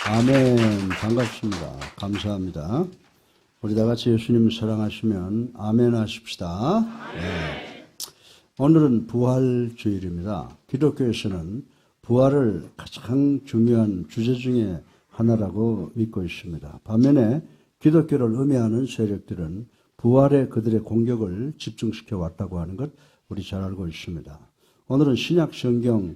아멘. 반갑습니다. 감사합니다. 우리 다 같이 예수님 사랑하시면 아멘 하십시다. 네. 오늘은 부활주일입니다. 기독교에서는 부활을 가장 중요한 주제 중에 하나라고 믿고 있습니다. 반면에 기독교를 음해하는 세력들은 부활에 그들의 공격을 집중시켜 왔다고 하는 것 우리 잘 알고 있습니다. 오늘은 신약 성경에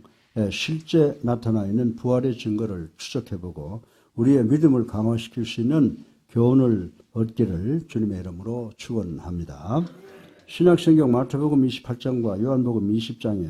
실제 나타나 있는 부활의 증거를 추적해보고 우리의 믿음을 강화시킬 수 있는 교훈을 얻기를 주님의 이름으로 축원합니다. 신약 성경 마태복음 28장과 요한복음 20장에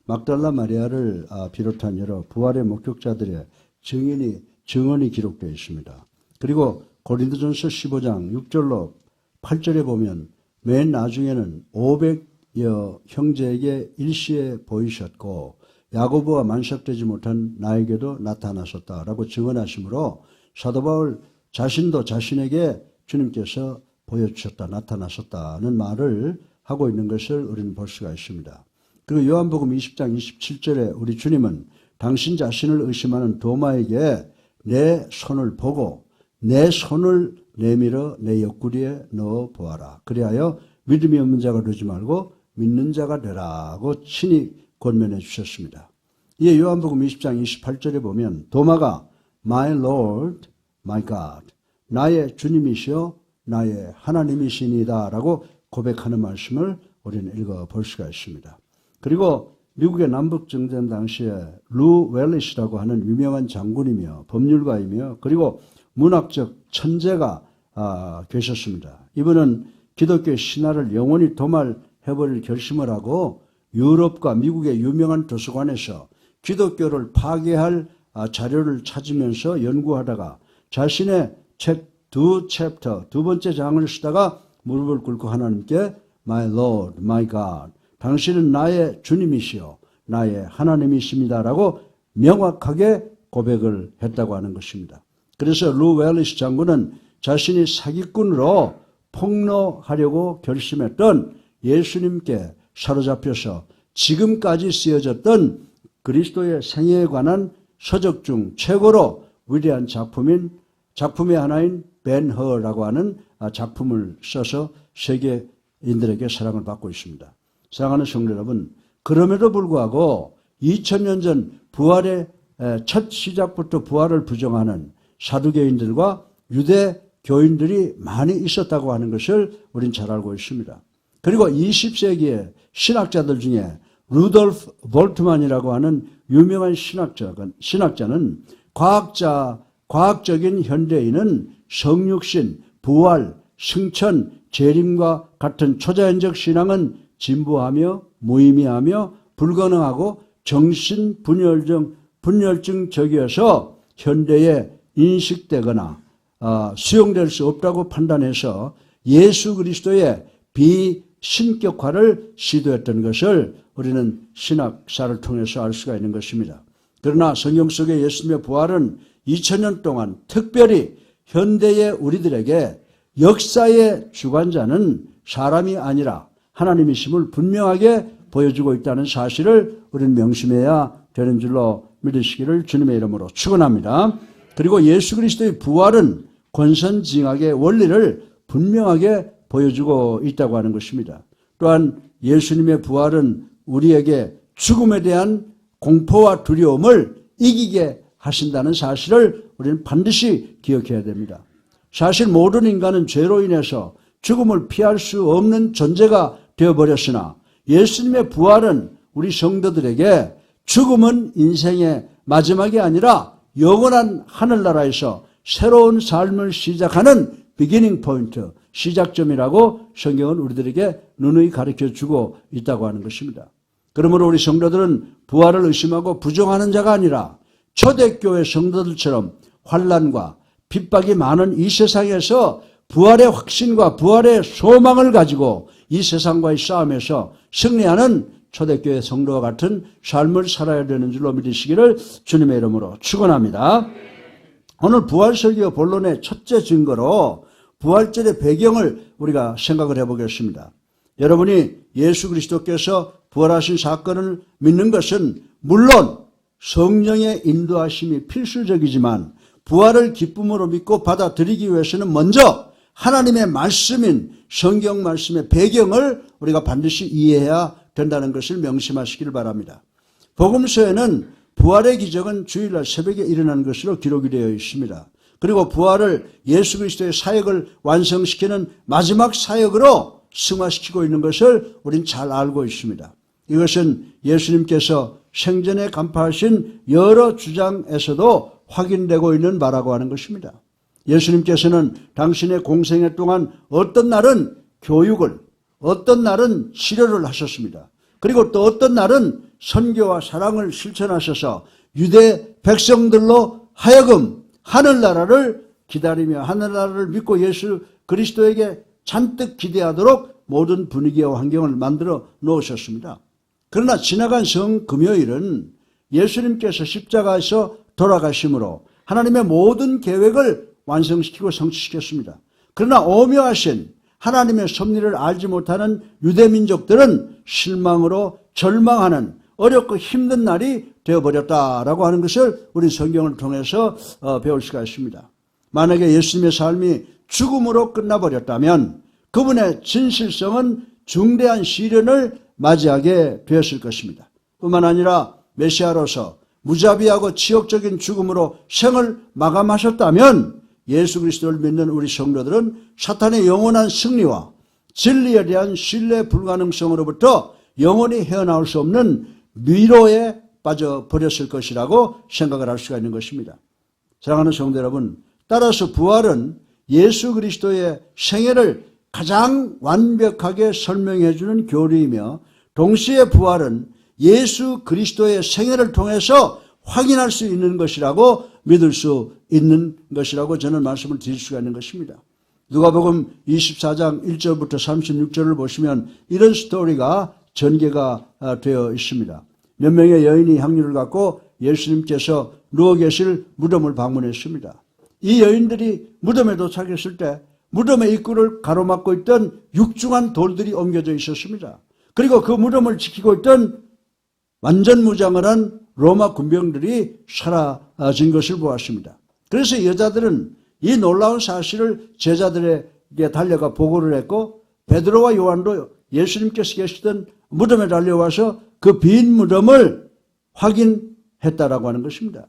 막달라 마리아를 비롯한 여러 부활의 목격자들의 증언이 기록되어 있습니다. 그리고 고린도전서 15장 6절로 8절에 보면 맨 나중에는 500여 형제에게 일시에 보이셨고 야고보와 만삭되지 못한 나에게도 나타나셨다라고 증언하시므로 사도 바울 자신도 자신에게 주님께서 보여주셨다, 나타나셨다는 말을 하고 있는 것을 우리는 볼 수가 있습니다. 그리고 요한복음 20장 27절에 우리 주님은 당신 자신을 의심하는 도마에게 내 손을 보고 내 손을 내밀어 내 옆구리에 넣어 보아라. 그리하여 믿음이 없는 자가 되지 말고 믿는 자가 되라고 친히 권면해 주셨습니다. 이에 요한복음 20장 28절에 보면 도마가 My Lord, My God, 나의 주님이시여 나의 하나님이시니다 라고 고백하는 말씀을 우리는 읽어볼 수가 있습니다. 그리고 미국의 남북정전 당시에 루 웰리스라고 하는 유명한 장군이며 법률가이며 그리고 문학적 천재가 계셨습니다. 이분은 기독교의 신화를 영원히 도말해버릴 결심을 하고 유럽과 미국의 유명한 도서관에서 기독교를 파괴할 자료를 찾으면서 연구하다가 자신의 책 두 번째 장을 쓰다가 무릎을 꿇고 하나님께 My Lord, My God, 당신은 나의 주님이시여 나의 하나님이십니다라고 명확하게 고백을 했다고 하는 것입니다. 그래서 루 웰리스 장군은 자신이 사기꾼으로 폭로하려고 결심했던 예수님께 사로잡혀서 지금까지 쓰여졌던 그리스도의 생애에 관한 서적 중 최고로 위대한 작품의 하나인 벤허라고 하는 작품을 써서 세계인들에게 사랑을 받고 있습니다. 사랑하는 성도 여러분, 그럼에도 불구하고 2000년 전 부활의 첫 시작부터 부활을 부정하는 사두개인들과 유대교인들이 많이 있었다고 하는 것을 우린 잘 알고 있습니다. 그리고 20세기의 신학자들 중에 루돌프 볼트만이라고 하는 유명한 신학자는 과학적인 현대인은 성육신, 부활, 승천, 재림과 같은 초자연적 신앙은 진부하며 무의미하며 불가능하고 정신분열증적이어서 현대에 인식되거나 수용될 수 없다고 판단해서 예수 그리스도의 비신격화를 시도했던 것을 우리는 신학사를 통해서 알 수가 있는 것입니다. 그러나 성경 속의 예수님의 부활은 2000년 동안 특별히 현대의 우리들에게 역사의 주관자는 사람이 아니라 하나님이심을 분명하게 보여주고 있다는 사실을 우리는 명심해야 되는 줄로 믿으시기를 주님의 이름으로 축원합니다. 그리고 예수 그리스도의 부활은 권선징악의 원리를 분명하게 보여주고 있다고 하는 것입니다. 또한 예수님의 부활은 우리에게 죽음에 대한 공포와 두려움을 이기게 하신다는 사실을 우리는 반드시 기억해야 됩니다. 사실 모든 인간은 죄로 인해서 죽음을 피할 수 없는 존재가 되어버렸으나 예수님의 부활은 우리 성도들에게 죽음은 인생의 마지막이 아니라 영원한 하늘나라에서 새로운 삶을 시작하는 비기닝 포인트, 시작점이라고 성경은 우리들에게 누누이 가르쳐주고 있다고 하는 것입니다. 그러므로 우리 성도들은 부활을 의심하고 부정하는 자가 아니라 초대교회 성도들처럼 환난과 핍박이 많은 이 세상에서 부활의 확신과 부활의 소망을 가지고 이 세상과의 싸움에서 승리하는 초대교회 성도와 같은 삶을 살아야 되는 줄로 믿으시기를 주님의 이름으로 축원합니다. 오늘 부활설교 본론의 첫째 증거로 부활절의 배경을 우리가 생각을 해보겠습니다. 여러분이 예수 그리스도께서 부활하신 사건을 믿는 것은 물론 성령의 인도하심이 필수적이지만 부활을 기쁨으로 믿고 받아들이기 위해서는 먼저 하나님의 말씀인 성경 말씀의 배경을 우리가 반드시 이해해야 된다는 것을 명심하시기를 바랍니다. 복음서에는 부활의 기적은 주일날 새벽에 일어나는 것으로 기록이 되어 있습니다. 그리고 부활을 예수 그리스도의 사역을 완성시키는 마지막 사역으로 승화시키고 있는 것을 우린 잘 알고 있습니다. 이것은 예수님께서 생전에 간파하신 여러 주장에서도 확인되고 있는 바라고 하는 것입니다. 예수님께서는 당신의 공생애 동안 어떤 날은 교육을, 어떤 날은 치료를 하셨습니다. 그리고 또 어떤 날은 선교와 사랑을 실천하셔서 유대 백성들로 하여금 하늘나라를 기다리며 하늘나라를 믿고 예수 그리스도에게 잔뜩 기대하도록 모든 분위기와 환경을 만들어 놓으셨습니다. 그러나 지나간 성금요일은 예수님께서 십자가에서 돌아가심으로 하나님의 모든 계획을 완성시키고 성취시켰습니다. 그러나 오묘하신 하나님의 섭리를 알지 못하는 유대민족들은 실망으로 절망하는 어렵고 힘든 날이 되어버렸다라고 하는 것을 우리 성경을 통해서 배울 수가 있습니다. 만약에 예수님의 삶이 죽음으로 끝나버렸다면 그분의 진실성은 중대한 시련을 맞이하게 되었을 것입니다. 뿐만 아니라 메시아로서 무자비하고 치욕적인 죽음으로 생을 마감하셨다면 예수 그리스도를 믿는 우리 성도들은 사탄의 영원한 승리와 진리에 대한 신뢰 불가능성으로부터 영원히 헤어나올 수 없는 미로에 빠져버렸을 것이라고 생각을 할 수가 있는 것입니다. 사랑하는 성도 여러분, 따라서 부활은 예수 그리스도의 생애를 가장 완벽하게 설명해 주는 교리이며 동시에 부활은 예수 그리스도의 생애를 통해서 확인할 수 있는 것이라고 믿을 수 있는 것이라고 저는 말씀을 드릴 수가 있는 것입니다. 누가복음 24장 1절부터 36절을 보시면 이런 스토리가 전개가 되어 있습니다. 몇 명의 여인이 향유를 갖고 예수님께서 누워 계실 무덤을 방문했습니다. 이 여인들이 무덤에 도착했을 때 무덤의 입구를 가로막고 있던 육중한 돌들이 옮겨져 있었습니다. 그리고 그 무덤을 지키고 있던 완전 무장을 한 로마 군병들이 사라진 것을 보았습니다. 그래서 여자들은 이 놀라운 사실을 제자들에게 달려가 보고를 했고 베드로와 요한도 예수님께서 계시던 무덤에 달려와서 그 빈 무덤을 확인했다라고 하는 것입니다.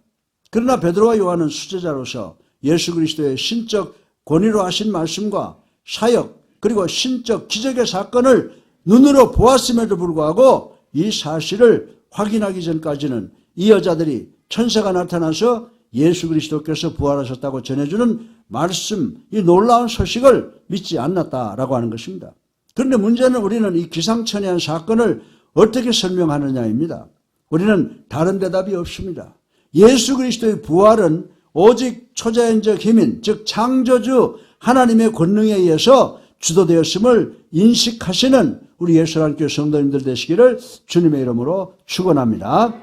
그러나 베드로와 요한은 수제자로서 예수 그리스도의 신적 권위로 하신 말씀과 사역 그리고 신적 기적의 사건을 눈으로 보았음에도 불구하고 이 사실을 확인하기 전까지는 이 여자들이 천사가 나타나서 예수 그리스도께서 부활하셨다고 전해주는 말씀, 이 놀라운 소식을 믿지 않았다라고 하는 것입니다. 그런데 문제는 우리는 이 기상천외한 사건을 어떻게 설명하느냐입니다. 우리는 다른 대답이 없습니다. 예수 그리스도의 부활은 오직 초자연적 힘인 즉 창조주 하나님의 권능에 의해서 주도되었음을 인식하시는 우리 예수님께 성도님들 되시기를 주님의 이름으로 축원합니다.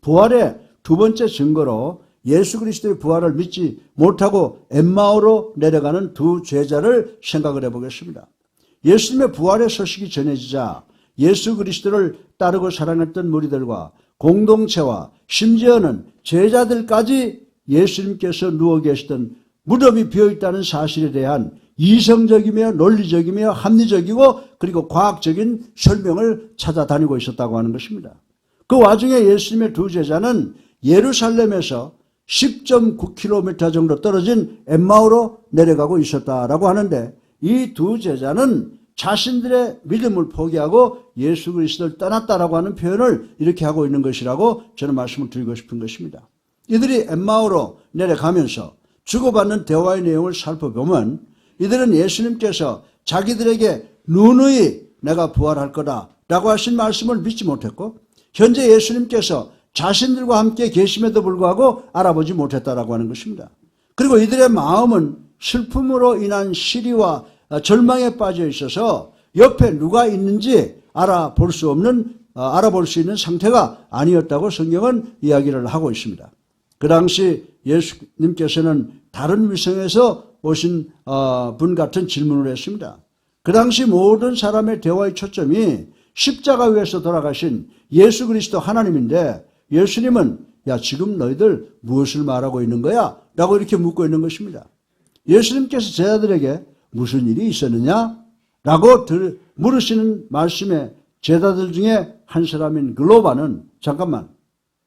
부활의 두 번째 증거로 예수 그리스도의 부활을 믿지 못하고 엠마오로 내려가는 두 제자를 생각을 해보겠습니다. 예수님의 부활의 소식이 전해지자 예수 그리스도를 따르고 사랑했던 무리들과 공동체와 심지어는 제자들까지 예수님께서 누워 계시던 무덤이 비어있다는 사실에 대한 이성적이며 논리적이며 합리적이고 그리고 과학적인 설명을 찾아다니고 있었다고 하는 것입니다. 그 와중에 예수님의 두 제자는 예루살렘에서 10.9km 정도 떨어진 엠마오로 내려가고 있었다라고 하는데 이 두 제자는 자신들의 믿음을 포기하고 예수 그리스도를 떠났다라고 하는 표현을 이렇게 하고 있는 것이라고 저는 말씀을 드리고 싶은 것입니다. 이들이 엠마오로 내려가면서 주고받는 대화의 내용을 살펴보면 이들은 예수님께서 자기들에게 누누이 내가 부활할 거다라고 하신 말씀을 믿지 못했고 현재 예수님께서 자신들과 함께 계심에도 불구하고 알아보지 못했다라고 하는 것입니다. 그리고 이들의 마음은 슬픔으로 인한 시리와 절망에 빠져 있어서 옆에 누가 있는지 알아볼 수 있는 상태가 아니었다고 성경은 이야기를 하고 있습니다. 그 당시 예수님께서는 다른 위성에서 오신 분 같은 질문을 했습니다. 그 당시 모든 사람의 대화의 초점이 십자가 위에서 돌아가신 예수 그리스도 하나님인데 예수님은 야, 지금 너희들 무엇을 말하고 있는 거야? 라고 이렇게 묻고 있는 것입니다. 예수님께서 제자들에게 무슨 일이 있었느냐? 라고 물으시는 말씀에 제자들 중에 한 사람인 글로바는 잠깐만,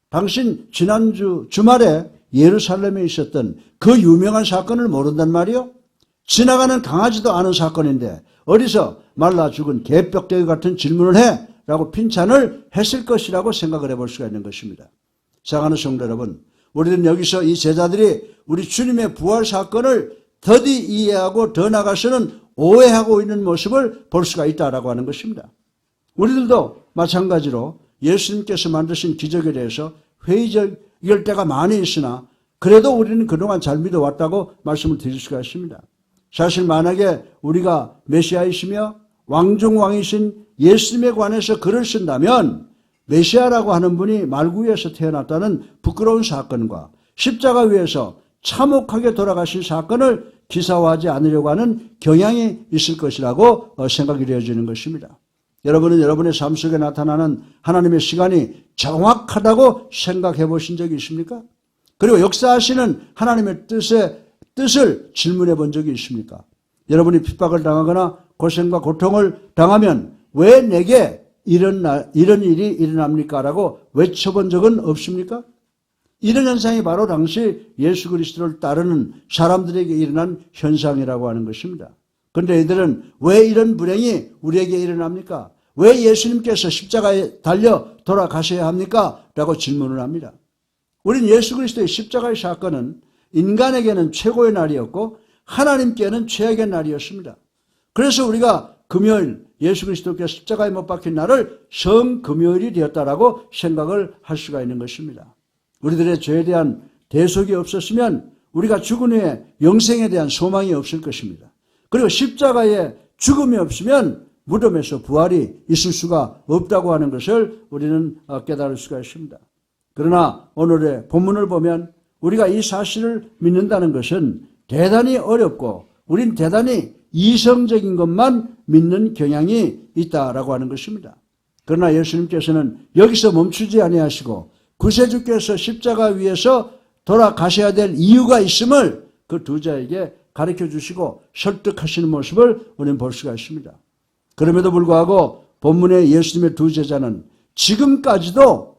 당신 지난주 주말에 예루살렘에 있었던 그 유명한 사건을 모른단 말이요? 지나가는 강아지도 아는 사건인데 어디서 말라 죽은 개벽대기 같은 질문을 해? 라고 핀찬을 했을 것이라고 생각을 해볼 수가 있는 것입니다. 사랑하는 성도 여러분, 우리는 여기서 이 제자들이 우리 주님의 부활 사건을 더디 이해하고 더 나아가서는 오해하고 있는 모습을 볼 수가 있다라고 하는 것입니다. 우리들도 마찬가지로 예수님께서 만드신 기적에 대해서 회의적일 때가 많이 있으나 그래도 우리는 그동안 잘 믿어왔다고 말씀을 드릴 수가 있습니다. 사실 만약에 우리가 메시아이시며 왕중왕이신 예수님에 관해서 글을 쓴다면 메시아라고 하는 분이 말구 위에서 태어났다는 부끄러운 사건과 십자가 위에서 참혹하게 돌아가신 사건을 기사화하지 않으려고 하는 경향이 있을 것이라고 생각이 되어지는 것입니다. 여러분은 여러분의 삶 속에 나타나는 하나님의 시간이 정확하다고 생각해 보신 적이 있습니까? 그리고 역사하시는 하나님의 뜻을 질문해 본 적이 있습니까? 여러분이 핍박을 당하거나 고생과 고통을 당하면 왜 내게 이런 일이 일어납니까? 라고 외쳐본 적은 없습니까? 이런 현상이 바로 당시 예수 그리스도를 따르는 사람들에게 일어난 현상이라고 하는 것입니다. 그런데 이들은 왜 이런 불행이 우리에게 일어납니까? 왜 예수님께서 십자가에 달려 돌아가셔야 합니까? 라고 질문을 합니다. 우린 예수 그리스도의 십자가의 사건은 인간에게는 최고의 날이었고 하나님께는 최악의 날이었습니다. 그래서 우리가 금요일 예수 그리스도께서 십자가에 못 박힌 날을 성금요일이 되었다라고 생각을 할 수가 있는 것입니다. 우리들의 죄에 대한 대속이 없었으면 우리가 죽은 후에 영생에 대한 소망이 없을 것입니다. 그리고 십자가에 죽음이 없으면 무덤에서 부활이 있을 수가 없다고 하는 것을 우리는 깨달을 수가 있습니다. 그러나 오늘의 본문을 보면 우리가 이 사실을 믿는다는 것은 대단히 어렵고 우린 대단히 이성적인 것만 믿는 경향이 있다라고 하는 것입니다. 그러나 예수님께서는 여기서 멈추지 아니하시고 구세주께서 십자가 위에서 돌아가셔야 될 이유가 있음을 그 두 자에게 가르쳐 주시고 설득하시는 모습을 우리는 볼 수가 있습니다. 그럼에도 불구하고 본문의 예수님의 두 제자는 지금까지도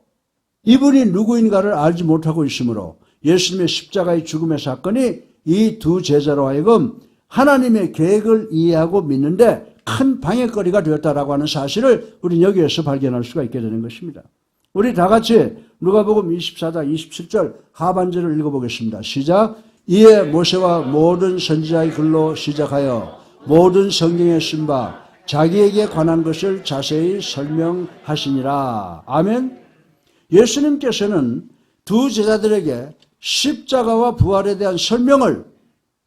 이분이 누구인가를 알지 못하고 있으므로 예수님의 십자가의 죽음의 사건이 이 두 제자로 하여금 하나님의 계획을 이해하고 믿는데 큰 방해거리가 되었다라고 하는 사실을 우리는 여기에서 발견할 수가 있게 되는 것입니다. 우리 다 같이 누가복음 24장 27절 하반절을 읽어보겠습니다. 시작. 이에 모세와 모든 선지자의 글로 시작하여 모든 성경에 쓴 바 자기에게 관한 것을 자세히 설명하시니라. 아멘. 예수님께서는 두 제자들에게 십자가와 부활에 대한 설명을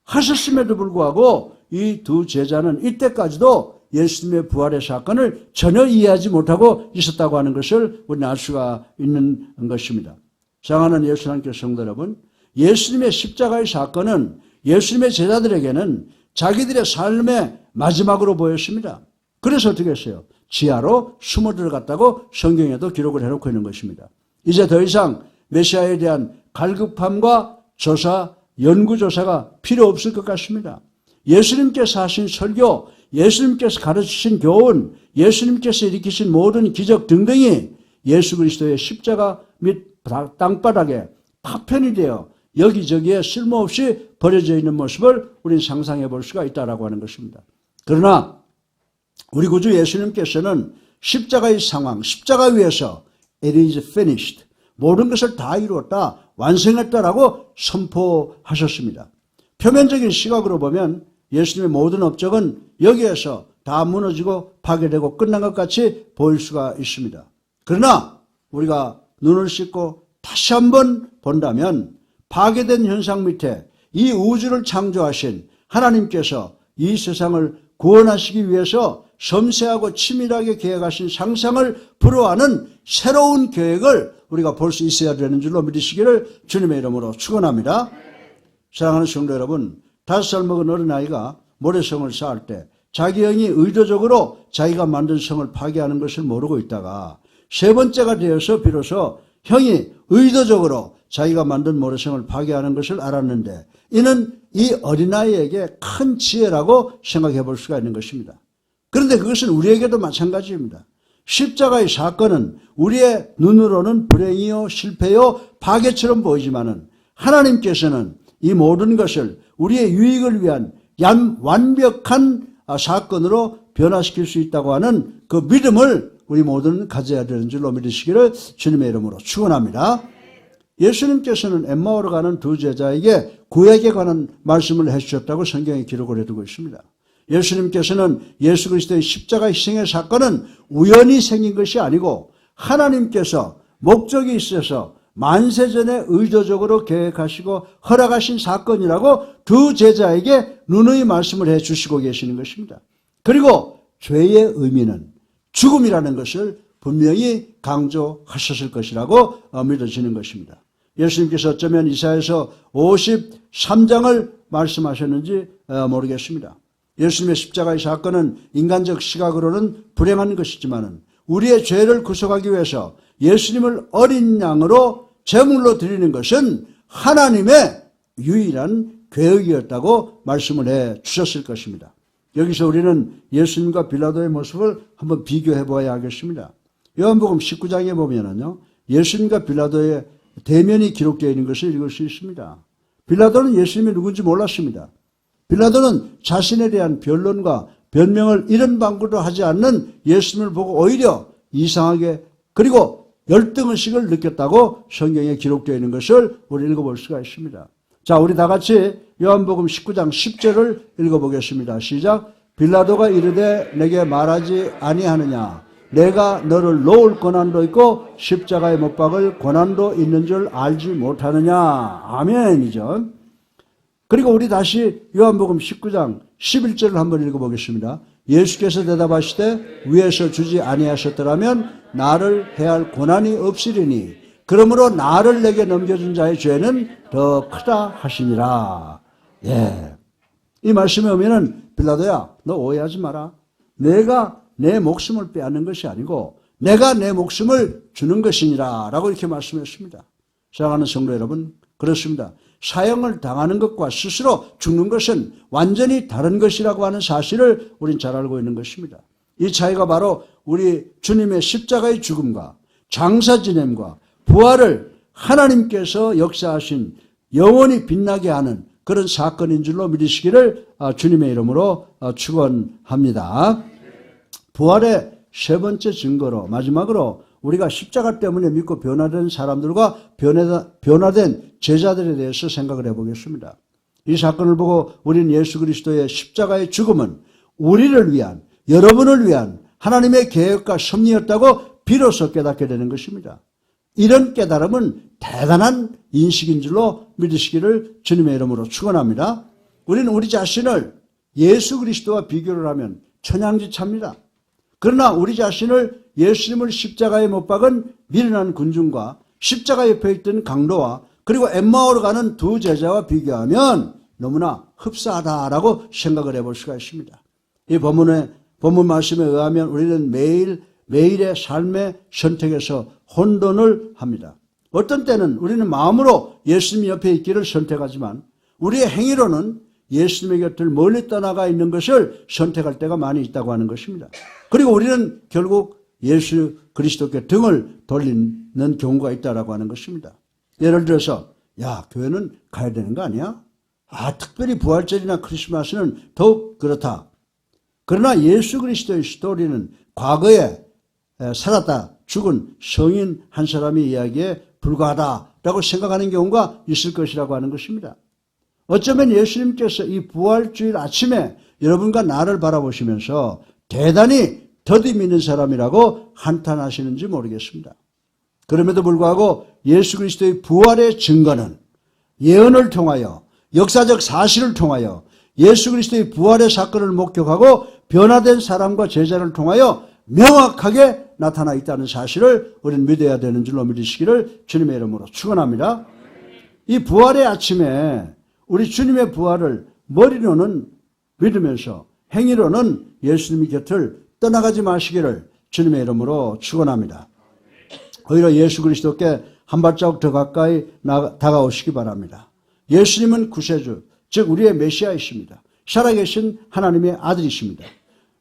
하셨음에도 불구하고 이 두 제자는 이때까지도 예수님의 부활의 사건을 전혀 이해하지 못하고 있었다고 하는 것을 우리는 알 수가 있는 것입니다. 사랑하는 예수님께 성도 여러분, 예수님의 십자가의 사건은 예수님의 제자들에게는 자기들의 삶의 마지막으로 보였습니다. 그래서 어떻게 했어요? 지하로 숨어 들어갔다고 성경에도 기록을 해놓고 있는 것입니다. 이제 더 이상 메시아에 대한 갈급함과 연구조사가 필요 없을 것 같습니다. 예수님께서 하신 설교, 예수님께서 가르치신 교훈, 예수님께서 일으키신 모든 기적 등등이 예수 그리스도의 십자가 및 땅바닥에 파편이 되어 여기저기에 쓸모없이 버려져 있는 모습을 우리는 상상해 볼 수가 있다고 하는 것입니다. 그러나 우리 구주 예수님께서는 십자가의 상황, 십자가 위에서 it is finished, 모든 것을 다 이루었다, 완성했다라고 선포하셨습니다. 표면적인 시각으로 보면 예수님의 모든 업적은 여기에서 다 무너지고 파괴되고 끝난 것 같이 보일 수가 있습니다. 그러나 우리가 눈을 씻고 다시 한번 본다면 파괴된 현상 밑에 이 우주를 창조하신 하나님께서 이 세상을 구원하시기 위해서 섬세하고 치밀하게 계획하신 상상을 불허하는 새로운 계획을 우리가 볼 수 있어야 되는 줄로 믿으시기를 주님의 이름으로 축원합니다. 사랑하는 성도 여러분, 5살 먹은 어린아이가 모래성을 쌓을 때 자기 형이 의도적으로 자기가 만든 성을 파괴하는 것을 모르고 있다가 세 번째가 되어서 비로소 형이 의도적으로 자기가 만든 모래성을 파괴하는 것을 알았는데 이는 이 어린아이에게 큰 지혜라고 생각해 볼 수가 있는 것입니다. 그런데 그것은 우리에게도 마찬가지입니다. 십자가의 사건은 우리의 눈으로는 불행이요 실패요 파괴처럼 보이지만은 하나님께서는 이 모든 것을 우리의 유익을 위한 완벽한 사건으로 변화시킬 수 있다고 하는 그 믿음을 우리 모두는 가져야 되는 줄로 믿으시기를 주님의 이름으로 축원합니다. 예수님께서는 엠마오로 가는 두 제자에게 구약에 관한 말씀을 해주셨다고 성경에 기록을 해두고 있습니다. 예수님께서는 예수 그리스도의 십자가 희생의 사건은 우연히 생긴 것이 아니고 하나님께서 목적이 있어서 만세전에 의도적으로 계획하시고 허락하신 사건이라고 두 제자에게 누누이 말씀을 해주시고 계시는 것입니다. 그리고 죄의 의미는 죽음이라는 것을 분명히 강조하셨을 것이라고 믿어지는 것입니다. 예수님께서 어쩌면 이사야서 53장을 말씀하셨는지 모르겠습니다. 예수님의 십자가의 사건은 인간적 시각으로는 불행한 것이지만 우리의 죄를 구속하기 위해서 예수님을 어린 양으로 제물로 드리는 것은 하나님의 유일한 계획이었다고 말씀을 해 주셨을 것입니다. 여기서 우리는 예수님과 빌라도의 모습을 한번 비교해 보아야 하겠습니다. 요한복음 19장에 보면은요, 예수님과 빌라도의 대면이 기록되어 있는 것을 읽을 수 있습니다. 빌라도는 예수님이 누군지 몰랐습니다. 빌라도는 자신에 대한 변론과 변명을 이런 방구도 하지 않는 예수님을 보고 오히려 이상하게 그리고 열등의식을 느꼈다고 성경에 기록되어 있는 것을 우리 읽어볼 수가 있습니다. 자, 우리 다 같이 요한복음 19장 10절을 읽어보겠습니다. 시작. 빌라도가 이르되 내게 말하지 아니하느냐 내가 너를 놓을 권한도 있고 십자가에 못 박을 권한도 있는 줄 알지 못하느냐. 아멘이죠. 그리고 우리 다시 요한복음 19장 11절을 한번 읽어보겠습니다. 예수께서 대답하시되 위에서 주지 아니하셨더라면 나를 해할 권한이 없으리니 그러므로 나를 내게 넘겨준 자의 죄는 더 크다 하시니라. 예. 이 말씀에 오면은 빌라도야 너 오해하지 마라. 내가 내 목숨을 빼앗는 것이 아니고 내가 내 목숨을 주는 것이니라 라고 이렇게 말씀했습니다. 사랑하는 성도 여러분, 그렇습니다. 사형을 당하는 것과 스스로 죽는 것은 완전히 다른 것이라고 하는 사실을 우린 잘 알고 있는 것입니다. 이 차이가 바로 우리 주님의 십자가의 죽음과 장사 지냄과 부활을 하나님께서 역사하신 영원히 빛나게 하는 그런 사건인 줄로 믿으시기를 주님의 이름으로 축원합니다. 부활의 세 번째 증거로 마지막으로 우리가 십자가 때문에 믿고 변화된 사람들과 변화된 제자들에 대해서 생각을 해보겠습니다. 이 사건을 보고 우리는 예수 그리스도의 십자가의 죽음은 우리를 위한, 여러분을 위한 하나님의 계획과 섭리였다고 비로소 깨닫게 되는 것입니다. 이런 깨달음은 대단한 인식인 줄로 믿으시기를 주님의 이름으로 축원합니다. 우리는 우리 자신을 예수 그리스도와 비교를 하면 천양지차입니다. 그러나 우리 자신을 예수님을 십자가에 못 박은 미련한 군중과 십자가 옆에 있던 강도와 그리고 엠마오로 가는 두 제자와 비교하면 너무나 흡사하다라고 생각을 해볼 수가 있습니다. 이 본문 말씀에 의하면 우리는 매일의 삶의 선택에서 혼돈을 합니다. 어떤 때는 우리는 마음으로 예수님 옆에 있기를 선택하지만 우리의 행위로는 예수님의 곁을 멀리 떠나가 있는 것을 선택할 때가 많이 있다고 하는 것입니다. 그리고 우리는 결국 예수 그리스도께 등을 돌리는 경우가 있다라고 하는 것입니다. 예를 들어서 야, 교회는 가야 되는 거 아니야? 특별히 부활절이나 크리스마스는 더욱 그렇다. 그러나 예수 그리스도의 스토리는 과거에 살았다 죽은 성인 한 사람의 이야기에 불과하다라고 생각하는 경우가 있을 것이라고 하는 것입니다. 어쩌면 예수님께서 이 부활주일 아침에 여러분과 나를 바라보시면서 대단히 더디 믿는 사람이라고 한탄하시는지 모르겠습니다. 그럼에도 불구하고 예수 그리스도의 부활의 증거는 예언을 통하여 역사적 사실을 통하여 예수 그리스도의 부활의 사건을 목격하고 변화된 사람과 제자를 통하여 명확하게 나타나 있다는 사실을 우리는 믿어야 되는 줄로 믿으시기를 주님의 이름으로 축원합니다. 이 부활의 아침에 우리 주님의 부활을 머리로는 믿으면서 행위로는 예수님의 곁을 떠나가지 마시기를 주님의 이름으로 축원합니다. 오히려 예수 그리스도께 한 발자국 더 가까이 다가오시기 바랍니다. 예수님은 구세주, 즉 우리의 메시아이십니다. 살아계신 하나님의 아들이십니다.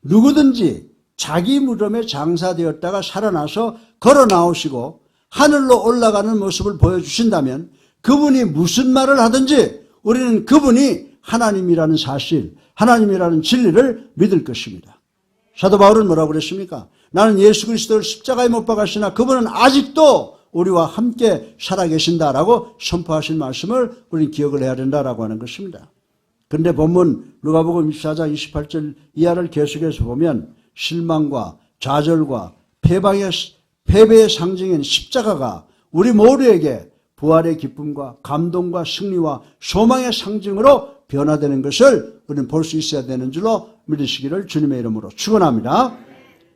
누구든지 자기 무덤에 장사되었다가 살아나서 걸어 나오시고 하늘로 올라가는 모습을 보여주신다면 그분이 무슨 말을 하든지 우리는 그분이 하나님이라는 사실, 하나님이라는 진리를 믿을 것입니다. 사도 바울은 뭐라고 그랬습니까? 나는 예수 그리스도를 십자가에 못 박았으나 그분은 아직도 우리와 함께 살아계신다라고 선포하신 말씀을 우리는 기억을 해야 된다라고 하는 것입니다. 그런데 본문 누가복음 24장 28절 이하를 계속해서 보면 실망과 좌절과 패배의 상징인 십자가가 우리 모두에게 부활의 기쁨과 감동과 승리와 소망의 상징으로 변화되는 것을 우리는 볼 수 있어야 되는 줄로 믿으시기를 주님의 이름으로 축원합니다.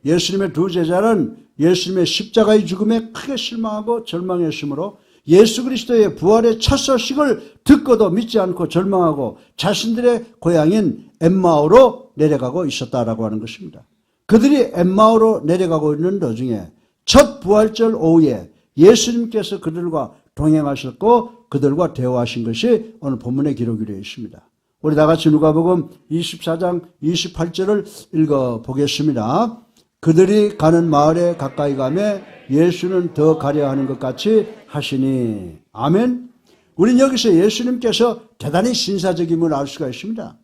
예수님의 두 제자는 예수님의 십자가의 죽음에 크게 실망하고 절망했으므로 예수 그리스도의 부활의 첫 소식을 듣고도 믿지 않고 절망하고 자신들의 고향인 엠마오로 내려가고 있었다라고 하는 것입니다. 그들이 엠마오로 내려가고 있는 도중에 첫 부활절 오후에 예수님께서 그들과 동행하셨고 그들과 대화하신 것이 오늘 본문의 기록이 되어 있습니다. 우리 다 같이 누가복음 24장 28절을 읽어보겠습니다. 그들이 가는 마을에 가까이 가매 예수는 더 가려 하는 것 같이 하시니. 아멘. 우린 여기서 예수님께서 대단히 신사적임을 알 수가 있습니다.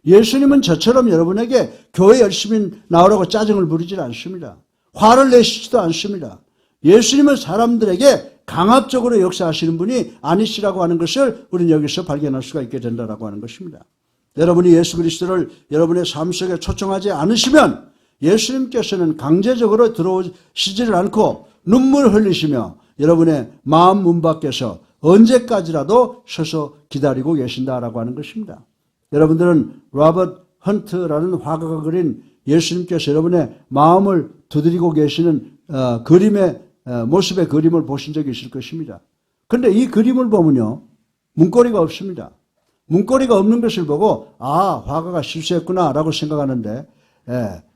예수님은 저처럼 여러분에게 교회 열심히 나오라고 짜증을 부리질 않습니다. 화를 내시지도 않습니다. 예수님은 사람들에게 강압적으로 역사하시는 분이 아니시라고 하는 것을 우리는 여기서 발견할 수가 있게 된다고 하는 것입니다. 여러분이 예수 그리스도를 여러분의 삶 속에 초청하지 않으시면 예수님께서는 강제적으로 들어오시지를 않고 눈물 흘리시며 여러분의 마음 문 밖에서 언제까지라도 서서 기다리고 계신다라고 하는 것입니다. 여러분들은 로버트 헌트라는 화가가 그린 예수님께서 여러분의 마음을 두드리고 계시는 모습의 그림을 보신 적이 있을 것입니다. 그런데 이 그림을 보면요, 문고리가 없습니다. 문고리가 없는 것을 보고 화가가 실수했구나라고 생각하는데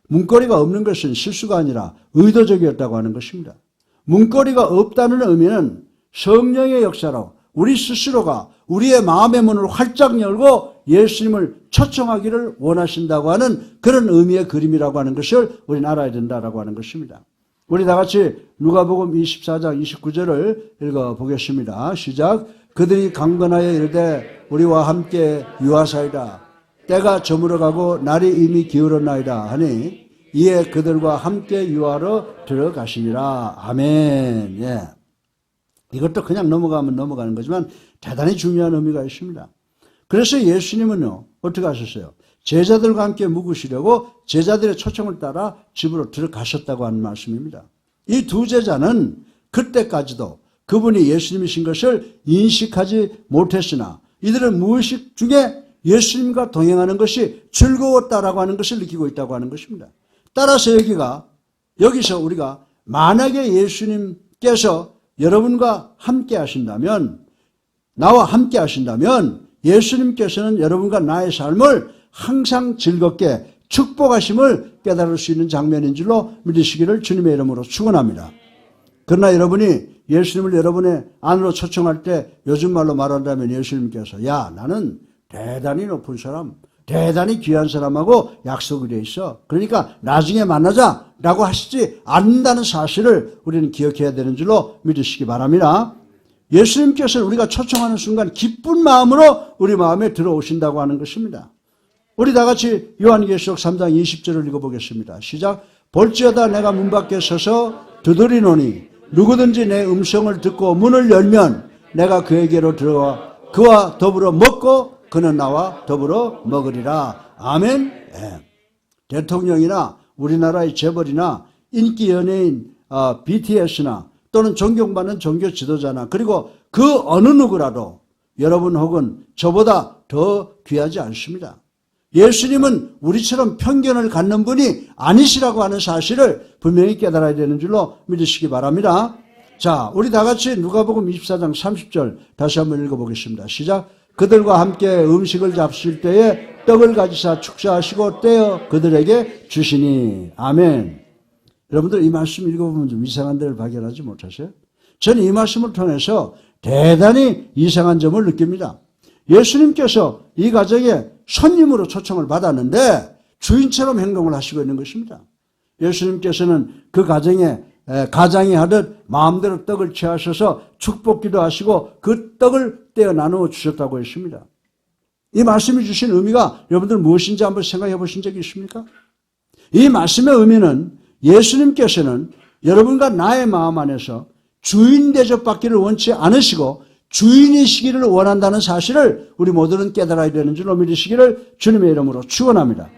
문고리가 없는 것은 실수가 아니라 의도적이었다고 하는 것입니다. 문고리가 없다는 의미는 성령의 역사로 우리 스스로가 우리의 마음의 문을 활짝 열고 예수님을 초청하기를 원하신다고 하는 그런 의미의 그림이라고 하는 것을 우리는 알아야 된다라고 하는 것입니다. 우리 다 같이 누가복음 24장 29절을 읽어보겠습니다. 시작. 그들이 강건하여 이르되 우리와 함께 유하사이다. 때가 저물어가고 날이 이미 기울었나이다 하니 이에 그들과 함께 유하러 들어가시니라. 아멘. 예. 이것도 그냥 넘어가면 넘어가는 거지만 대단히 중요한 의미가 있습니다. 그래서 예수님은요, 어떻게 하셨어요? 제자들과 함께 묵으시려고 제자들의 초청을 따라 집으로 들어가셨다고 하는 말씀입니다. 이 두 제자는 그때까지도 그분이 예수님이신 것을 인식하지 못했으나 이들은 무의식 중에 예수님과 동행하는 것이 즐거웠다라고 하는 것을 느끼고 있다고 하는 것입니다. 따라서 여기서 우리가 만약에 예수님께서 여러분과 함께 하신다면, 나와 함께 하신다면 예수님께서는 여러분과 나의 삶을 항상 즐겁게 축복하심을 깨달을 수 있는 장면인 줄로 믿으시기를 주님의 이름으로 축원합니다. 그러나 여러분이 예수님을 여러분의 안으로 초청할 때 요즘 말로 말한다면 예수님께서 야, 나는 대단히 높은 사람, 대단히 귀한 사람하고 약속이 돼 있어. 그러니까 나중에 만나자라고 하시지 않는다는 사실을 우리는 기억해야 되는 줄로 믿으시기 바랍니다. 예수님께서는 우리가 초청하는 순간 기쁜 마음으로 우리 마음에 들어오신다고 하는 것입니다. 우리 다 같이 요한계시록 3장 20절을 읽어보겠습니다. 시작. 볼지어다 내가 문 밖에 서서 두드리노니 누구든지 내 음성을 듣고 문을 열면 내가 그에게로 들어와 그와 더불어 먹고 그는 나와 더불어 먹으리라. 아멘. 예. 대통령이나 우리나라의 재벌이나 인기 연예인 BTS나 또는 존경받는 종교 지도자나 그리고 그 어느 누구라도 여러분 혹은 저보다 더 귀하지 않습니다. 예수님은 우리처럼 편견을 갖는 분이 아니시라고 하는 사실을 분명히 깨달아야 되는 줄로 믿으시기 바랍니다. 자, 우리 다 같이 누가복음 24장 30절 다시 한번 읽어보겠습니다. 시작. 그들과 함께 음식을 잡수실 때에 떡을 가지사 축사하시고 떼어 그들에게 주시니. 아멘. 여러분들 이 말씀 읽어보면 좀 이상한 데를 발견하지 못하세요? 저는 이 말씀을 통해서 대단히 이상한 점을 느낍니다. 예수님께서 이 가정에 손님으로 초청을 받았는데 주인처럼 행동을 하시고 있는 것입니다. 예수님께서는 그 가장이 하듯 마음대로 떡을 취하셔서 축복기도 하시고 그 떡을 떼어 나누어 주셨다고 했습니다. 이 말씀이 주신 의미가 여러분들 무엇인지 한번 생각해 보신 적이 있습니까? 이 말씀의 의미는 예수님께서는 여러분과 나의 마음 안에서 주인 대접받기를 원치 않으시고 주인이시기를 원한다는 사실을 우리 모두는 깨달아야 되는 줄로 믿으시기를 주님의 이름으로 축원합니다.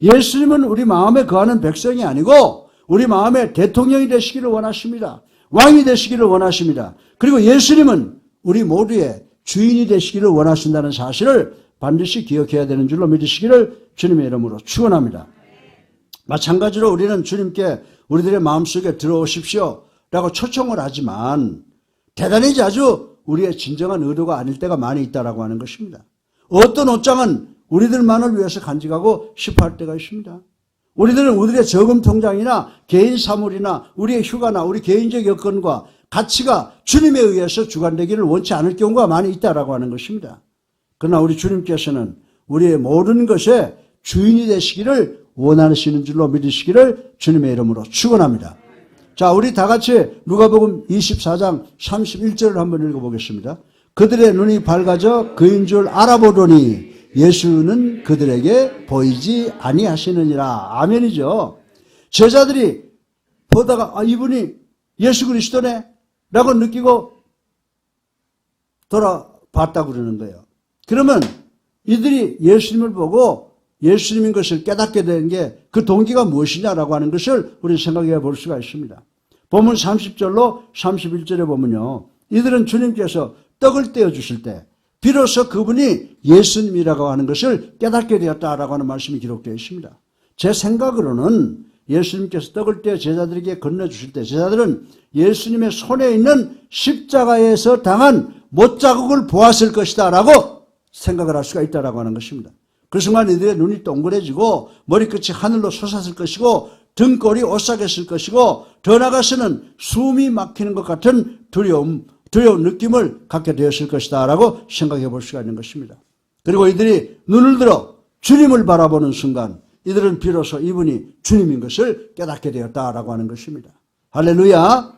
예수님은 우리 마음에 거하는 백성이 아니고 우리 마음에 대통령이 되시기를 원하십니다. 왕이 되시기를 원하십니다. 그리고 예수님은 우리 모두의 주인이 되시기를 원하신다는 사실을 반드시 기억해야 되는 줄로 믿으시기를 주님의 이름으로 축원합니다. 마찬가지로 우리는 주님께 우리들의 마음속에 들어오십시오 라고 초청을 하지만 대단히 자주 우리의 진정한 의도가 아닐 때가 많이 있다라고 하는 것입니다. 어떤 옷장은 우리들만을 위해서 간직하고 싶어 할 때가 있습니다. 우리들은 우리의 저금 통장이나 개인 사물이나 우리의 휴가나 우리 개인적 여건과 가치가 주님에 의해서 주관되기를 원치 않을 경우가 많이 있다라고 하는 것입니다. 그러나 우리 주님께서는 우리의 모든 것에 주인이 되시기를 원하시는 줄로 믿으시기를 주님의 이름으로 축원합니다. 자, 우리 다 같이 누가복음 24장 31절을 한번 읽어보겠습니다. 그들의 눈이 밝아져 그인 줄 알아보더니 예수는 그들에게 보이지 아니하시느니라. 아멘이죠. 제자들이 보다가 이분이 예수 그리스도네 라고 느끼고 돌아봤다고 그러는 거예요. 그러면 이들이 예수님을 보고 예수님인 것을 깨닫게 된 게 그 동기가 무엇이냐라고 하는 것을 우리 생각해 볼 수가 있습니다. 본문 30절로 31절에 보면요. 이들은 주님께서 떡을 떼어 주실 때 비로소 그분이 예수님이라고 하는 것을 깨닫게 되었다라고 하는 말씀이 기록되어 있습니다. 제 생각으로는 예수님께서 떡을 떼어 제자들에게 건네주실 때 제자들은 예수님의 손에 있는 십자가에서 당한 못자국을 보았을 것이다 라고 생각을 할 수가 있다라고 하는 것입니다. 그 순간 이들의 눈이 동그래지고 머리끝이 하늘로 솟았을 것이고 등골이 오싹했을 것이고 더 나아가서는 숨이 막히는 것 같은 두려운 느낌을 갖게 되었을 것이다 라고 생각해 볼 수가 있는 것입니다. 그리고 이들이 눈을 들어 주님을 바라보는 순간 이들은 비로소 이분이 주님인 것을 깨닫게 되었다라고 하는 것입니다. 할렐루야.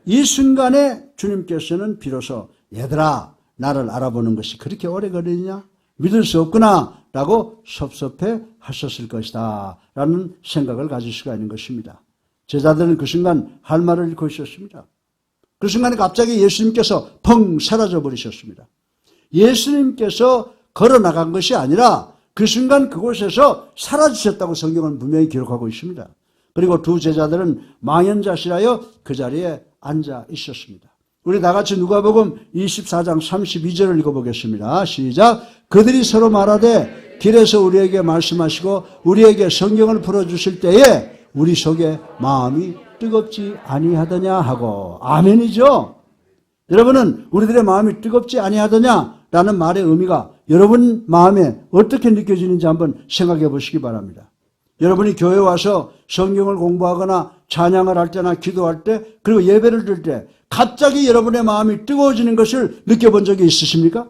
이 순간에 주님께서는 비로소 얘들아 나를 알아보는 것이 그렇게 오래 걸리냐? 믿을 수 없구나 라고 섭섭해 하셨을 것이다 라는 생각을 가질 수가 있는 것입니다. 제자들은 그 순간 할 말을 잃고 있었습니다. 그 순간에 갑자기 예수님께서 펑 사라져 버리셨습니다. 예수님께서 걸어 나간 것이 아니라 그 순간 그곳에서 사라지셨다고 성경은 분명히 기록하고 있습니다. 그리고 두 제자들은 망연자실하여 그 자리에 앉아 있었습니다. 우리 다 같이 누가복음 24장 32절을 읽어보겠습니다. 시작. 그들이 서로 말하되 길에서 우리에게 말씀하시고 우리에게 성경을 풀어주실 때에 우리 속에 마음이 뜨겁지 아니하더냐 하고. 아멘이죠. 여러분은 우리들의 마음이 뜨겁지 아니하더냐라는 말의 의미가 여러분 마음에 어떻게 느껴지는지 한번 생각해 보시기 바랍니다. 여러분이 교회에 와서 성경을 공부하거나 찬양을 할 때나 기도할 때 그리고 예배를 드릴 때 갑자기 여러분의 마음이 뜨거워지는 것을 느껴본 적이 있으십니까?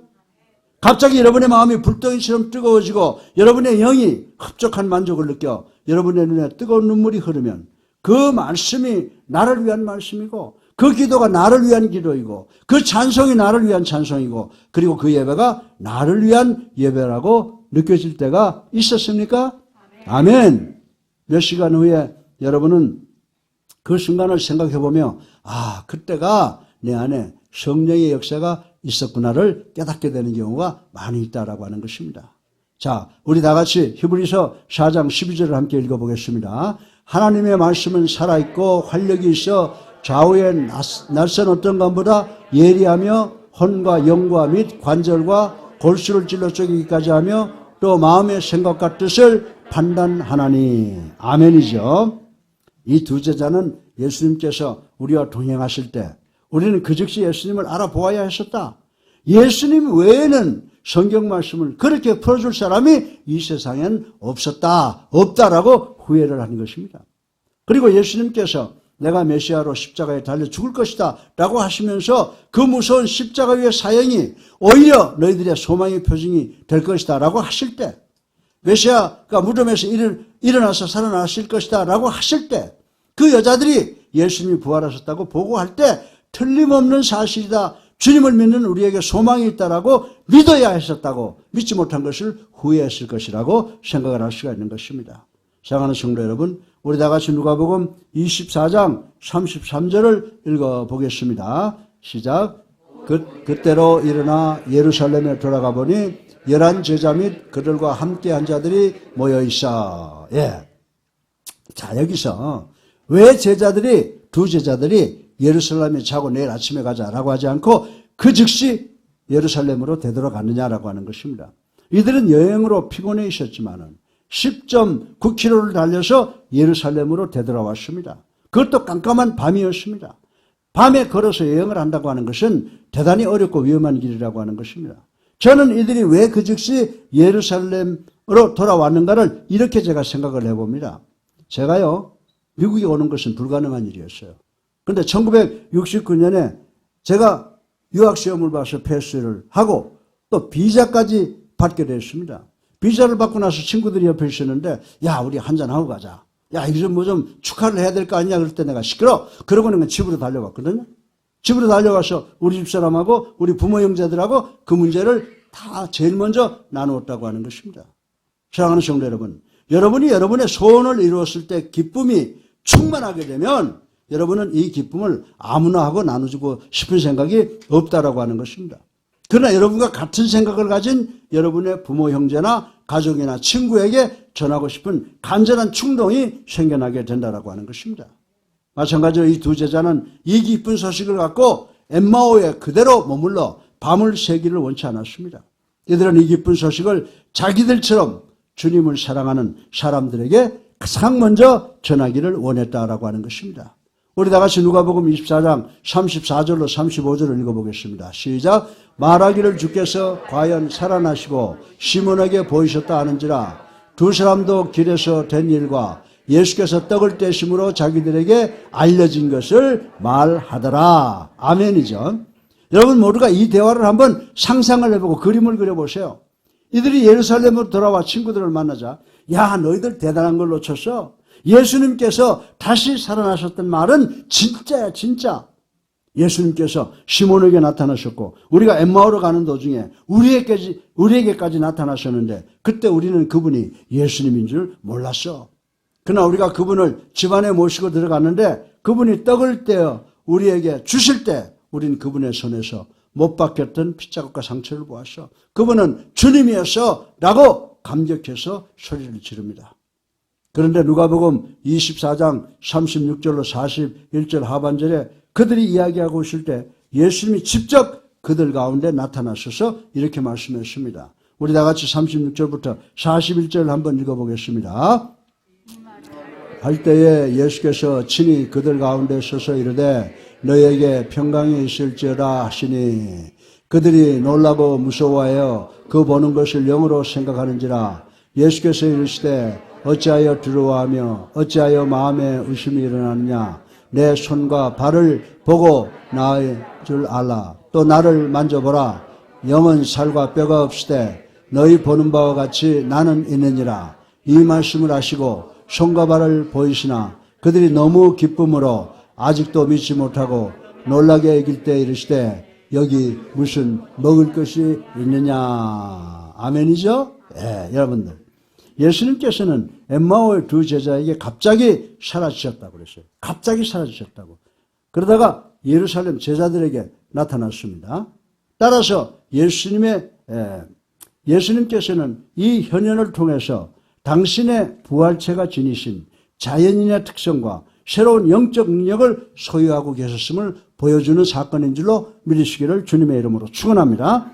갑자기 여러분의 마음이 불덩이처럼 뜨거워지고 여러분의 영이 흡족한 만족을 느껴 여러분의 눈에 뜨거운 눈물이 흐르면 그 말씀이 나를 위한 말씀이고 그 기도가 나를 위한 기도이고 그 찬송이 나를 위한 찬송이고 그리고 그 예배가 나를 위한 예배라고 느껴질 때가 있었습니까? 아멘. 몇 시간 후에 여러분은 그 순간을 생각해 보며 그때가 내 안에 성령의 역사가 있었구나를 깨닫게 되는 경우가 많이 있다라고 하는 것입니다. 자, 우리 다 같이 히브리서 4장 12절을 함께 읽어보겠습니다. 하나님의 말씀은 살아있고 활력이 있어 좌우의 낯선 어떤 것보다 예리하며 혼과 영과 및 관절과 골수를 찔러 쪼개기까지 하며 또 마음의 생각과 뜻을 판단하나니. 아멘이죠. 이 두 제자는 예수님께서 우리와 동행하실 때 우리는 그 즉시 예수님을 알아보아야 했었다. 예수님 외에는 성경 말씀을 그렇게 풀어줄 사람이 이 세상엔 없다라고 후회를 하는 것입니다. 그리고 예수님께서 내가 메시아로 십자가에 달려 죽을 것이다 라고 하시면서 그 무서운 십자가 위의 사형이 오히려 너희들의 소망의 표징이 될 것이다 라고 하실 때, 메시아가 무덤에서 일어나서 살아나실 것이다 라고 하실 때, 그 여자들이 예수님이 부활하셨다고 보고할 때 틀림없는 사실이다, 주님을 믿는 우리에게 소망이 있다라고 믿어야 하셨다고, 믿지 못한 것을 후회했을 것이라고 생각을 할 수가 있는 것입니다. 사랑하는 성도 여러분, 우리 다 같이 누가복음 24장 33절을 읽어보겠습니다. 시작. 그때로 일어나 예루살렘에 돌아가 보니 11 제자 및 그들과 함께 한 자들이 모여 있어. 예. 자, 여기서 왜 두 제자들이 예루살렘에 자고 내일 아침에 가자라고 하지 않고 그 즉시 예루살렘으로 되돌아갔느냐라고 하는 것입니다. 이들은 여행으로 피곤해 있었지만은 10.9km를 달려서 예루살렘으로 되돌아왔습니다. 그것도 깜깜한 밤이었습니다. 밤에 걸어서 여행을 한다고 하는 것은 대단히 어렵고 위험한 길이라고 하는 것입니다. 저는 이들이 왜 그 즉시 예루살렘으로 돌아왔는가를 이렇게 제가 생각을 해봅니다. 제가요, 미국에 오는 것은 불가능한 일이었어요. 그런데 1969년에 제가 유학시험을 봐서 패스를 하고 또 비자까지 받게 됐습니다. 비자를 받고 나서 친구들이 옆에 있었는데, 야, 우리 한잔하고 가자. 야, 이거 뭐 좀 축하를 해야 될 거 아니냐. 그럴 때 내가 시끄러. 그러고는 집으로 달려갔거든요. 집으로 달려가서 우리 집사람하고 우리 부모 형제들하고 그 문제를 다 제일 먼저 나누었다고 하는 것입니다. 사랑하는 성도 여러분, 여러분이 여러분의 소원을 이루었을 때 기쁨이 충만하게 되면 여러분은 이 기쁨을 아무나 하고 나눠주고 싶은 생각이 없다라고 하는 것입니다. 그러나 여러분과 같은 생각을 가진 여러분의 부모, 형제나 가족이나 친구에게 전하고 싶은 간절한 충동이 생겨나게 된다라고 하는 것입니다. 마찬가지로 이 두 제자는 이 기쁜 소식을 갖고 엠마오에 그대로 머물러 밤을 새기를 원치 않았습니다. 이들은 이 기쁜 소식을 자기들처럼 주님을 사랑하는 사람들에게 가장 먼저 전하기를 원했다라고 하는 것입니다. 우리 다 같이 누가복음 24장 34절로 35절을 읽어보겠습니다. 시작. 말하기를 주께서 과연 살아나시고 시몬에게 보이셨다 하는지라. 두 사람도 길에서 된 일과 예수께서 떡을 떼심으로 자기들에게 알려진 것을 말하더라. 아멘이죠. 여러분 모두가 이 대화를 한번 상상을 해보고 그림을 그려보세요. 이들이 예루살렘으로 돌아와 친구들을 만나자, 야, 너희들 대단한 걸 놓쳤어. 예수님께서 다시 살아나셨던 말은 진짜야, 진짜. 예수님께서 시몬에게 나타나셨고 우리가 엠마오로 가는 도중에 우리에게까지 나타나셨는데 그때 우리는 그분이 예수님인 줄 몰랐어. 그러나 우리가 그분을 집안에 모시고 들어갔는데 그분이 떡을 떼어 우리에게 주실 때 우리는 그분의 손에서 못 박혔던 핏자국과 상처를 보았어. 그분은 주님이었어 라고 감격해서 소리를 지릅니다. 그런데 누가복음 24장 36절로 41절 하반절에 그들이 이야기하고 있을 때 예수님이 직접 그들 가운데 나타나셔서 이렇게 말씀했습니다. 우리 다 같이 36절부터 41절을 한번 읽어보겠습니다. 할 때에 예수께서 친히 그들 가운데 서서 이르되 너희에게 평강이 있을지어다 하시니 그들이 놀라고 무서워하여 그 보는 것을 영으로 생각하는지라. 예수께서 이르시되 어찌하여 두려워하며 어찌하여 마음에 의심이 일어나느냐. 내 손과 발을 보고 나을 줄 알라. 또 나를 만져보라. 영은 살과 뼈가 없으되 너희 보는 바와 같이 나는 있느니라. 이 말씀을 하시고 손과 발을 보이시나 그들이 너무 기쁨으로 아직도 믿지 못하고 놀라게 여길 때 이르시되 여기 무슨 먹을 것이 있느냐. 아멘이죠? 예, 여러분들. 예수님께서는 엠마오의 두 제자에게 갑자기 사라지셨다고 그랬어요. 갑자기 사라지셨다고. 그러다가 예루살렘 제자들에게 나타났습니다. 따라서 예수님께서는 이 현현을 통해서 당신의 부활체가 지니신 자연인의 특성과 새로운 영적 능력을 소유하고 계셨음을 보여주는 사건인 줄로 믿으시기를 주님의 이름으로 축원합니다.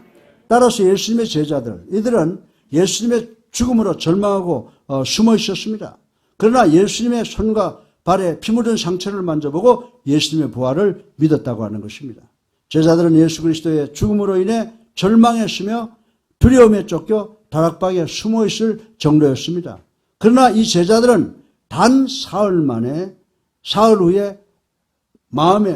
따라서 예수님의 제자들, 이들은 예수님의 죽음으로 절망하고 숨어 있었습니다. 그러나 예수님의 손과 발에 피 묻은 상처를 만져보고 예수님의 부활을 믿었다고 하는 것입니다. 제자들은 예수 그리스도의 죽음으로 인해 절망했으며 두려움에 쫓겨 다락방에 숨어 있을 정도였습니다. 그러나 이 제자들은 단 사흘 후에 마음이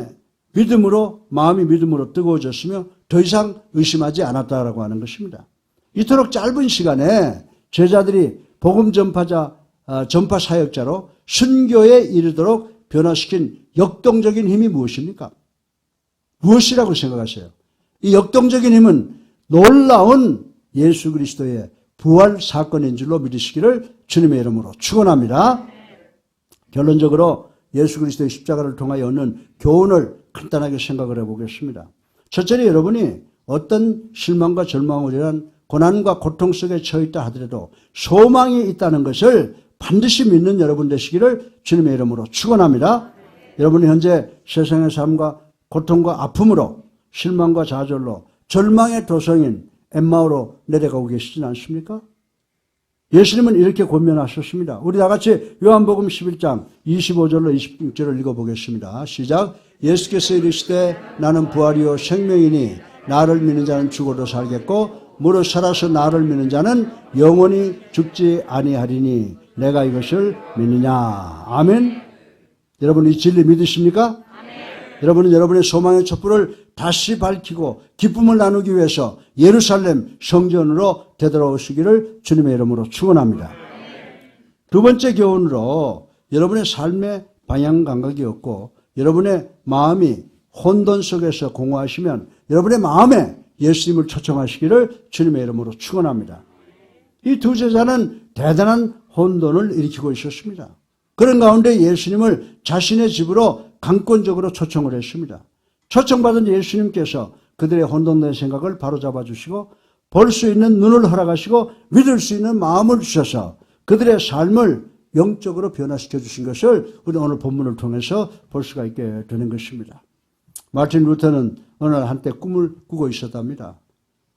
믿음으로 뜨거워졌으며 더 이상 의심하지 않았다라고 하는 것입니다. 이토록 짧은 시간에 제자들이 복음 전파 사역자로 순교에 이르도록 변화시킨 역동적인 힘이 무엇입니까? 무엇이라고 생각하세요? 이 역동적인 힘은 놀라운 예수 그리스도의 부활 사건인 줄로 믿으시기를 주님의 이름으로 축원합니다. 결론적으로 예수 그리스도의 십자가를 통하여 얻는 교훈을 간단하게 생각을 해보겠습니다. 첫째로 여러분이 어떤 실망과 절망으로 고난과 고통 속에 처해있다 하더라도 소망이 있다는 것을 반드시 믿는 여러분 되시기를 주님의 이름으로 축원합니다. 여러분이 현재 세상의 삶과 고통과 아픔으로 실망과 좌절로 절망의 도성인 엠마오로 내려가고 계시진 않습니까? 예수님은 이렇게 권면하셨습니다. 우리 다같이 요한복음 11장 25절로 26절을 읽어보겠습니다. 시작. 예수께서 이르시되 나는 부활이요 생명이니 나를 믿는 자는 죽어도 살겠고 무릇 살아서 나를 믿는 자는 영원히 죽지 아니하리니 내가 이것을 믿느냐. 아멘. 여러분 이 진리 믿으십니까? 여러분은 여러분의 소망의 촛불을 다시 밝히고 기쁨을 나누기 위해서 예루살렘 성전으로 되돌아오시기를 주님의 이름으로 축원합니다. 두 번째 교훈으로 여러분의 삶의 방향 감각이 없고 여러분의 마음이 혼돈 속에서 공허하시면 여러분의 마음에 예수님을 초청하시기를 주님의 이름으로 축원합니다. 이 두 제자는 대단한 혼돈을 일으키고 있었습니다. 그런 가운데 예수님을 자신의 집으로 강권적으로 초청을 했습니다. 초청받은 예수님께서 그들의 혼돈된 생각을 바로잡아 주시고 볼 수 있는 눈을 허락하시고 믿을 수 있는 마음을 주셔서 그들의 삶을 영적으로 변화시켜 주신 것을 우리 오늘 본문을 통해서 볼 수가 있게 되는 것입니다. 마틴 루터는 어느 날 한때 꿈을 꾸고 있었답니다.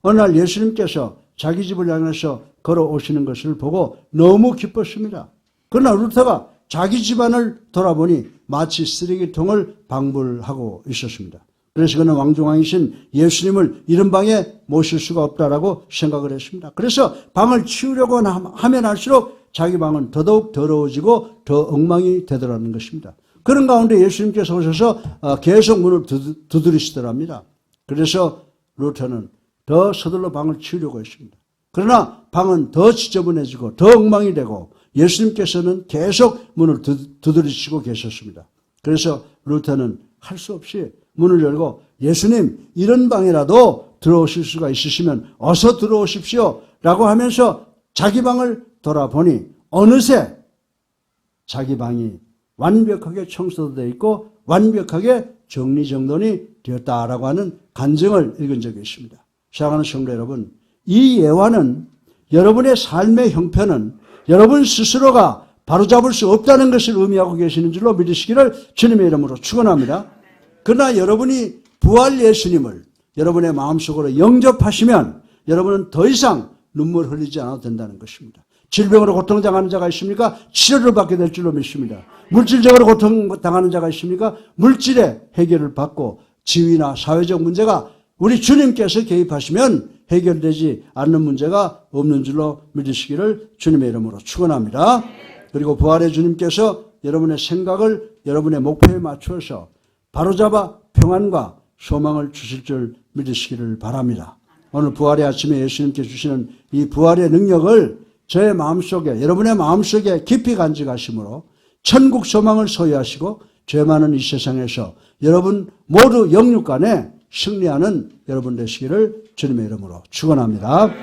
어느 날 예수님께서 자기 집을 향해서 걸어오시는 것을 보고 너무 기뻤습니다. 그러나 루터가 자기 집안을 돌아보니 마치 쓰레기통을 방불하고 있었습니다. 그래서 그는 왕중왕이신 예수님을 이런 방에 모실 수가 없다라고 생각을 했습니다. 그래서 방을 치우려고 하면 할수록 자기 방은 더더욱 더러워지고 더 엉망이 되더라는 것입니다. 그런 가운데 예수님께서 오셔서 계속 문을 두드리시더랍니다. 그래서 루터는 더 서둘러 방을 치우려고 했습니다. 그러나 방은 더 지저분해지고 더 엉망이 되고 예수님께서는 계속 문을 두드리시고 계셨습니다. 그래서 루터는 할 수 없이 문을 열고 예수님 이런 방이라도 들어오실 수가 있으시면 어서 들어오십시오 라고 하면서 자기 방을 돌아보니 어느새 자기 방이 완벽하게 청소되어 있고 완벽하게 정리정돈이 되었다라고 하는 간증을 읽은 적이 있습니다. 사랑하는 성도 여러분, 이 예화는 여러분의 삶의 형편은 여러분 스스로가 바로잡을 수 없다는 것을 의미하고 계시는 줄로 믿으시기를 주님의 이름으로 축원합니다. 그러나 여러분이 부활 예수님을 여러분의 마음속으로 영접하시면 여러분은 더 이상 눈물 흘리지 않아도 된다는 것입니다. 질병으로 고통당하는 자가 있습니까? 치료를 받게 될 줄로 믿습니다. 물질적으로 고통당하는 자가 있습니까? 물질의 해결을 받고 지위나 사회적 문제가 우리 주님께서 개입하시면 해결되지 않는 문제가 없는 줄로 믿으시기를 주님의 이름으로 축원합니다. 그리고 부활의 주님께서 여러분의 생각을 여러분의 목표에 맞추어서 바로잡아 평안과 소망을 주실 줄 믿으시기를 바랍니다. 오늘 부활의 아침에 예수님께 주시는 이 부활의 능력을 저의 마음속에 여러분의 마음속에 깊이 간직하심으로 천국 소망을 소유하시고 죄 많은 이 세상에서 여러분 모두 영육간에 승리하는 여러분 되시기를 주님의 이름으로 축원합니다.